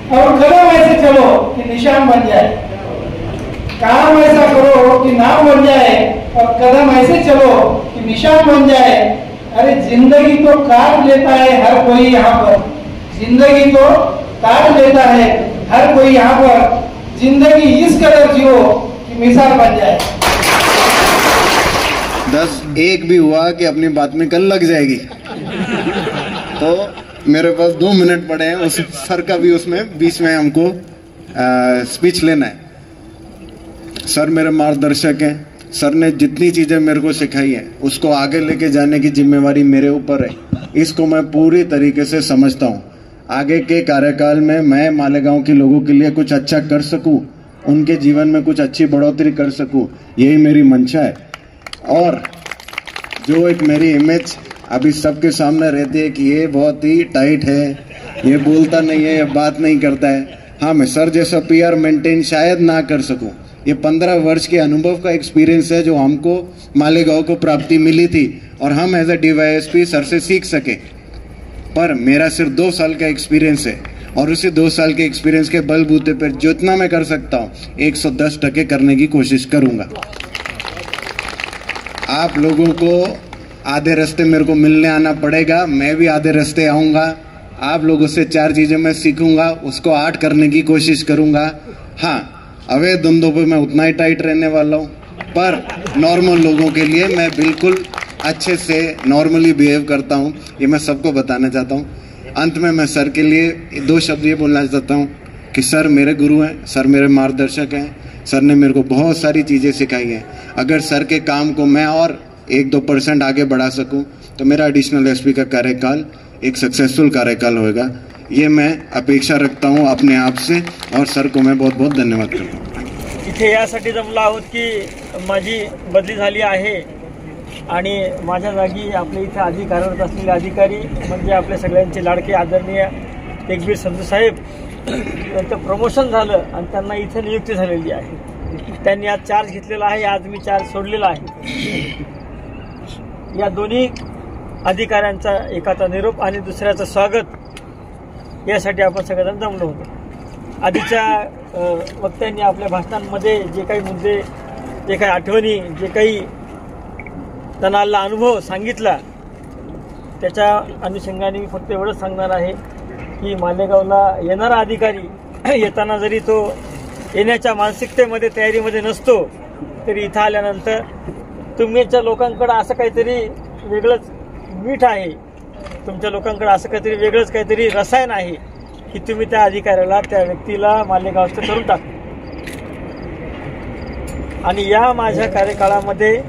और कदम ऐसे चलो कि निशान बन जाए, काम ऐसा करो कि नाम बन जाए, और कदम ऐसे चलो कि निशान बन जाए। अरे जिंदगी तो काट लेता है हर कोई यहाँ पर, जिंदगी तो काट लेता है हर कोई यहाँ पर, जिंदगी इस कदर जियो कि मिसाल बन जाए। 10-1 भी हुआ कि अपनी बात में कल लग जाएगी। तो मेरे पास 2 मिनट पड़े हैं, उस सर का भी उसमें बीच में हमको स्पीच लेना है। सर मेरे मार्गदर्शक हैं, सर ने जितनी चीज़ें मेरे को सिखाई हैं उसको आगे लेके जाने की जिम्मेवारी मेरे ऊपर है। इसको मैं पूरी तरीके से समझता हूँ। आगे के कार्यकाल में मैं मालेगांव के लोगों के लिए कुछ अच्छा कर सकूँ, उनके जीवन में कुछ अच्छी बढ़ोतरी कर सकूँ, यही मेरी मंशा है। और जो एक मेरी इमेज अभी सबके सामने रहती है कि ये बहुत ही टाइट है, ये बोलता नहीं है, ये बात नहीं करता है, हाँ मैं सर जैसा पीआर मेंटेन शायद ना कर सकूं। ये 15 वर्ष के अनुभव का एक्सपीरियंस है जो हमको मालेगांव को प्राप्ति मिली थी और हम एज ए डीवाईएसपी सर से सीख सके। पर मेरा सिर्फ 2 साल का एक्सपीरियंस है और उसी 2 साल के एक्सपीरियंस के बलबूते पर जितना मैं कर सकता हूँ 110% करने की कोशिश करूँगा। आप लोगों को आधे रास्ते मेरे को मिलने आना पड़ेगा, मैं भी आधे रास्ते आऊँगा। आप लोगों से 4 चीज़ें मैं सीखूंगा, उसको 8 करने की कोशिश करूँगा। हाँ, अवैध धंधों पे मैं उतना ही टाइट रहने वाला हूँ, पर नॉर्मल लोगों के लिए मैं बिल्कुल अच्छे से नॉर्मली बिहेव करता हूँ, ये मैं सबको बताना चाहता हूँ। अंत में मैं सर के लिए 2 शब्द ये बोलना चाहता हूँ कि सर मेरे गुरु हैं, सर मेरे मार्गदर्शक हैं, सर ने मेरे को बहुत सारी चीज़ें सिखाई हैं। अगर सर के काम को मैं और 1-2% आगे बढ़ा सकूँ तो मेरा एडिशनल एसपी का कार्यकाल एक सक्सेसफुल कार्यकाल होगा, ये मैं अपेक्षा रखता हूँ अपने आप से। और सर को मैं बहुत बहुत धन्यवाद करता हूँ। इथे यासाठी जमलो आहोत की माझी बदली झाली आहे आणि माझ्या जागी आपले इथे आधी कार्यरत असलेले अधिकारी म्हणजे आपले सगळ्यांचे लाडके आदरणीय तेगबीर संधू साहेब यांचं प्रमोशन झालं आणि त्यांना इथे नियुक्ती झालेली आहे। त्यांनी आज चार्ज घेतलेला आहे, आज मी चार्ज सोडलेला आहे। या दोन्ही अधिकाऱ्यांचा एकाचा निरोप आणि दुसऱ्याचं स्वागत यासाठी आपण सगळेजण जमलो होतो। आधीच्या वक्त्यांनी आपल्या भाषणांमध्ये जे काही मुद्दे, जे काही आठवणी, जे काही त्यांना अनुभव सांगितला त्याच्या अनुषंगाने मी फक्त एवढंच सांगणार आहे की मालेगावला येणारा अधिकारी येताना जरी तो येण्याच्या मानसिकतेमध्ये तयारीमध्ये नसतो तरी इथं आल्यानंतर तुमच्या लोकांकडे असं काहीतरी वेगळंच मीठ आहे, तुमच्या लोकांकडे असं काहीतरी वेगळंच काहीतरी रसायन आहे की तुम्ही त्या अधिकाऱ्याला, त्या व्यक्तीला मालेगावचं करून टाकता। आणि या माझ्या कार्यकाळामध्ये,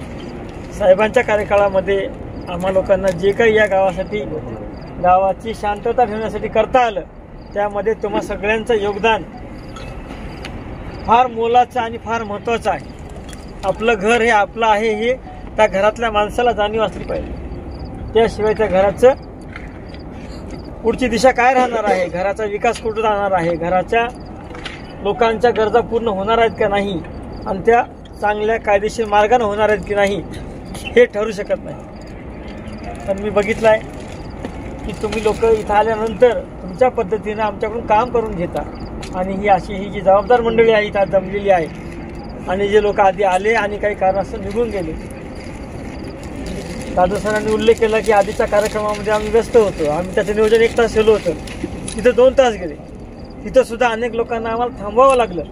साहेबांच्या कार्यकाळामध्ये आम्हा लोकांना जे काही या गावासाठी, गावाची शांतता ठेवण्यासाठी करता आलं त्यामध्ये तुम्हा सगळ्यांचं योगदान फार मोलाचं आणि फार महत्त्वाचं आहे। आपलं घर हे आपलं आहे हे त्या घरातल्या माणसाला जाणीव असली पाहिजे, त्याशिवाय त्या घराचं पुढची दिशा काय राहणार आहे, घराचा विकास कुठं राहणार आहे, घराच्या लोकांच्या गरजा पूर्ण होणार आहेत का नाही आणि त्या चांगल्या कायदेशीर मार्गाने होणार आहेत की नाही हे ठरू शकत नाही। पण मी बघितलं आहे की तुम्ही लोक इथं आल्यानंतर तुमच्या पद्धतीने आमच्याकडून काम करून घेता आणि ही जी जबाबदार मंडळी आहे इथं जमलेली आहे आणि जे लोक आधी आले आणि काही कारणास्तव निघून गेले। दादू सरांनी उल्लेख केला की आधीच्या कार्यक्रमामध्ये आम्ही व्यस्त होतो, आम्ही त्याचं नियोजन 1 तास केलं होतं, तिथं 2 तास गेले, तिथं सुद्धा अनेक लोकांना आम्हाला थांबवावं लागलं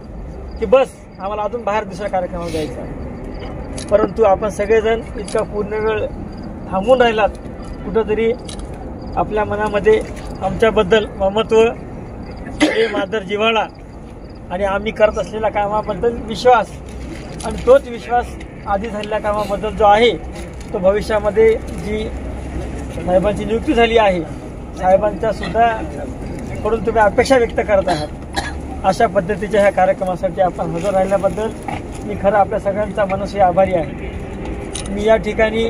की बस आम्हाला अजून बाहेर दुसऱ्या कार्यक्रमात जायचं आहे। परंतु आपण सगळेजण इतका पूर्ण वेळ थांबून राहिलात, कुठंतरी आपल्या मनामध्ये आमच्याबद्दल ममत्व, प्रेम, आदर, जिव्हाळा आणि आम्ही करत असलेल्या कामाबद्दल विश्वास आणि तोच विश्वास आधी झालेल्या कामाबद्दल जो आहे तो भविष्यामध्ये जी साहेबांची नियुक्ती झाली आहे साहेबांच्या सुद्धा कडून तुम्ही अपेक्षा व्यक्त करत आहात, अशा पद्धतीच्या ह्या कार्यक्रमासाठी आपण हजर राहिल्याबद्दल मी खरं आपल्या सगळ्यांचा मनस्वी आभारी आहे। मी या ठिकाणी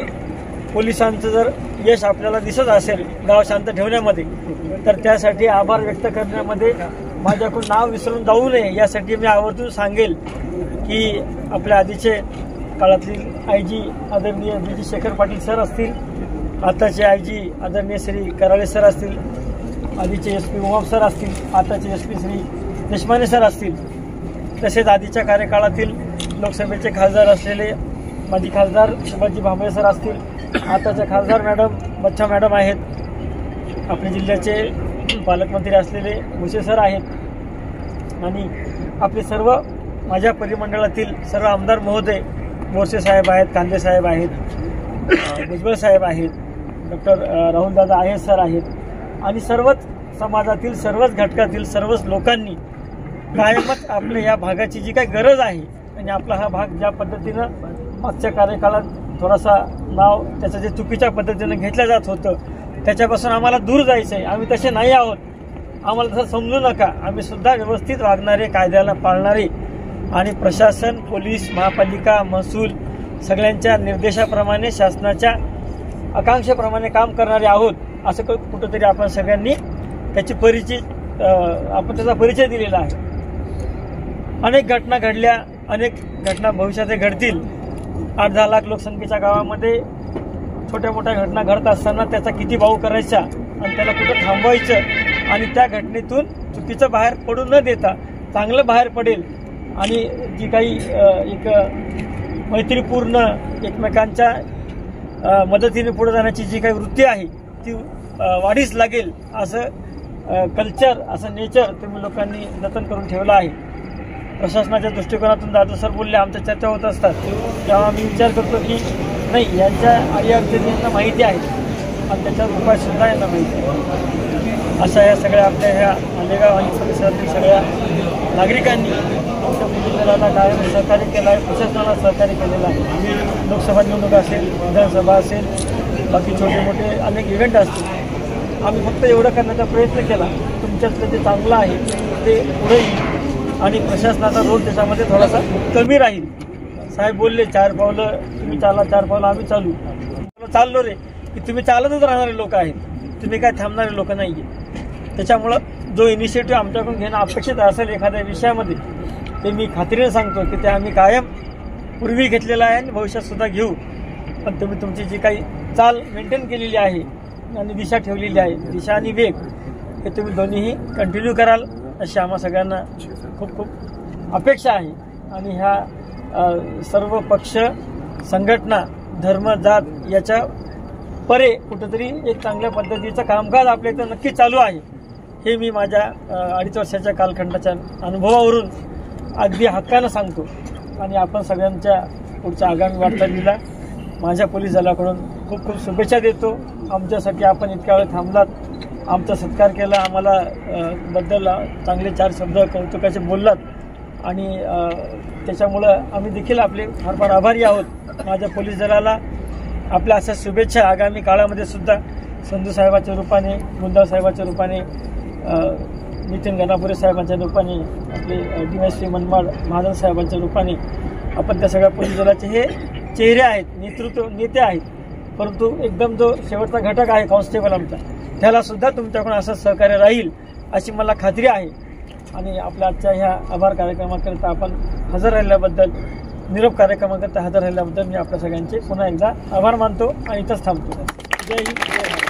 पोलिसांचं जर यश आपल्याला दिसत असेल गाव शांत ठेवण्यामध्ये तर त्यासाठी आभार व्यक्त करण्यामध्ये माझ्याकडून नाव विसरून जाऊ नये यासाठी मी आवर्जून सांगेल की आपल्या आधीचे काळातील IG आदरणीय BG शेखर पाटील सर असतील, आताचे IG आदरणीय श्री कराळे सर असतील, आधीचे SP उमाप सर असतील, आताचे SP श्री देशमाने सर असतील, तसेच आधीच्या कार्यकाळातील लोकसभेचे खासदार असलेले माजी खासदार शिवाजी भांबळे सर असतील, आताचे खासदार मॅडम बच्चा मॅडम आहेत, आपल्या जिल्ह्याचे पालकमंत्री असलेले भुसे सर आहेत, आणि आपले सर्व माझ्या परिमंडळातील सर्व आमदार महोदय, बोरसे साहेब आहेत, कांदे साहेब आहेत, भुजबळ साहेब आहेत, डॉक्टर राहुलदादा आहेर सर आहेत, आणि सर्वच समाजातील सर्वच घटकातील सर्वच लोकांनी कायमच आपल्या या भागाची जी काही गरज आहे आणि आपला हा भाग ज्या पद्धतीनं मागच्या कार्यकाळात थोडासा नाव त्याचं जे चुकीच्या पद्धतीनं घेतलं जात होतं त्याच्यापासून आम्हाला दूर जायचं आहे. आम्ही तसे नाही आहोत, आम्हाला तसं समजू नका. आम्ही सुद्धा व्यवस्थित वागणारे, कायद्याला पाळणारे आणि प्रशासन, पोलीस, महापालिका, महसूल सगळ्यांच्या निर्देशाप्रमाणे, शासनाच्या आकांक्षेप्रमाणे काम करणारे आहोत. असं कुठंतरी आपण सगळ्यांनी त्याचा परिचय दिलेला आहे. अनेक घटना घडल्या, अनेक घटना भविष्यात घडतील. 8-10 लाख लोकसंख्येच्या गावामध्ये छोट्या मोठ्या घटना घडत असताना त्याचा किती भाऊ करायचा आणि त्याला कुठं थांबवायचं आणि त्या घटनेतून चुकीचं बाहेर पडू न देता चांगलं बाहेर पडेल आणि जी काही एक मैत्रीपूर्ण एकमेकांच्या मदतीने पुढे जाण्याची जी काही वृत्ती आहे ती वाढीस लागेल असं कल्चर, असं नेचर तुम्ही लोकांनी जतन करून ठेवलं आहे. प्रशासनाच्या दृष्टिकोनातून दादा सर बोलले, आमच्या चर्चा होत असतात तेव्हा आम्ही विचार करतो की नाही, यांच्या अडीअडचणी यांना माहिती आहे आणि त्याच्यावर उपायसुद्धा यांना माहिती आहे. अशा या सगळ्या आपल्या ह्या मालेगाव आणि परिसरातील सगळ्या नागरिकांनी आमच्या मुलीला कायम सहकार्य केलं आहे, प्रशासनाला सहकार्य केलेलं आहे. लोकसभा निवडणूक असेल, विधानसभा असेल, बाकी छोटे मोठे अनेक इव्हेंट असतील. आम्ही फक्त एवढं करण्याचा प्रयत्न केला, तुमच्यातलं जे चांगलं आहे ते पुढे येईल आणि प्रशासनाचा रोल त्याच्यामध्ये थोडासा कमी राहील. साहेब बोलले 4 पावलं तुम्ही चाला, 4 पावलं आम्ही चाललो रे, की तुम्ही चालतच राहणारे लोक आहेत, तुम्ही काय थांबणारे लोक नाही आहे. त्याच्यामुळं जो इनिशिएटिव्ह आमच्याकडून घेणं अपेक्षित असेल एखाद्या विषयामध्ये ते मी खात्रीने सांगतो की ते आम्ही कायम पूर्वी घेतलेलं आहे आणि भविष्यातसुद्धा घेऊ. पण तुम्ही तुमची जी काही चाल मेंटेन केलेली आहे आणि दिशा ठेवलेली आहे, दिशा आणि वेग, हे तुम्ही दोन्हीही कंटिन्यू कराल अशी आम्हा सगळ्यांना खूप खूप अपेक्षा आहे. आणि ह्या सर्व पक्ष, संघटना, धर्म, जात याच्या परे कुठंतरी एक चांगल्या पद्धतीचं कामकाज आपल्या इथं नक्की चालू आहे. हे मी माझ्या 2.5 वर्षाच्या कालखंडाच्या अनुभवावरून अगदी हक्कानं सांगतो. आणि आपण सगळ्यांच्या पुढच्या आगामी वाटचालीला माझ्या पोलीस दलाकडून खूप खूप शुभेच्छा देतो. आमच्यासाठी आपण इतक्या वेळ थांबलात, आमचा सत्कार केला, आम्हाला बद्दल चांगले 4 शब्द कौतुकाचे बोललात आणि त्याच्यामुळं आम्ही देखील आपले फार फार आभारी आहोत. माझ्या पोलीस दलाला आपल्या अशा शुभेच्छा आगामी काळामध्ये सुद्धा संधू साहेबाच्या रूपाने, गुंदाव साहेबाच्या रूपाने, नितीन गणापुरे साहेबांच्या रूपाने, आपले DSP मनमाड महाजन साहेबांच्या रूपाने आपण त्या सगळ्या पोलीस दलाचे हे चेहरे आहेत, नेते आहेत. परंतु एकदम जो शेवटचा घटक आहे कॉन्स्टेबल आमचा, त्याला सुद्धा तुमच्याकडून असं सहकार्य राहील अशी मला खात्री आहे. आणि आपल्या आजच्या ह्या आभार कार्यक्रमाकरिता आपण हजर राहिल्याबद्दल, निरोप कार्यक्रमाकरिता हजर राहिल्याबद्दल मी आपल्या सगळ्यांचे पुन्हा एकदा आभार मानतो आणि इथंच थांबतो. जय हिंद, जय भारत.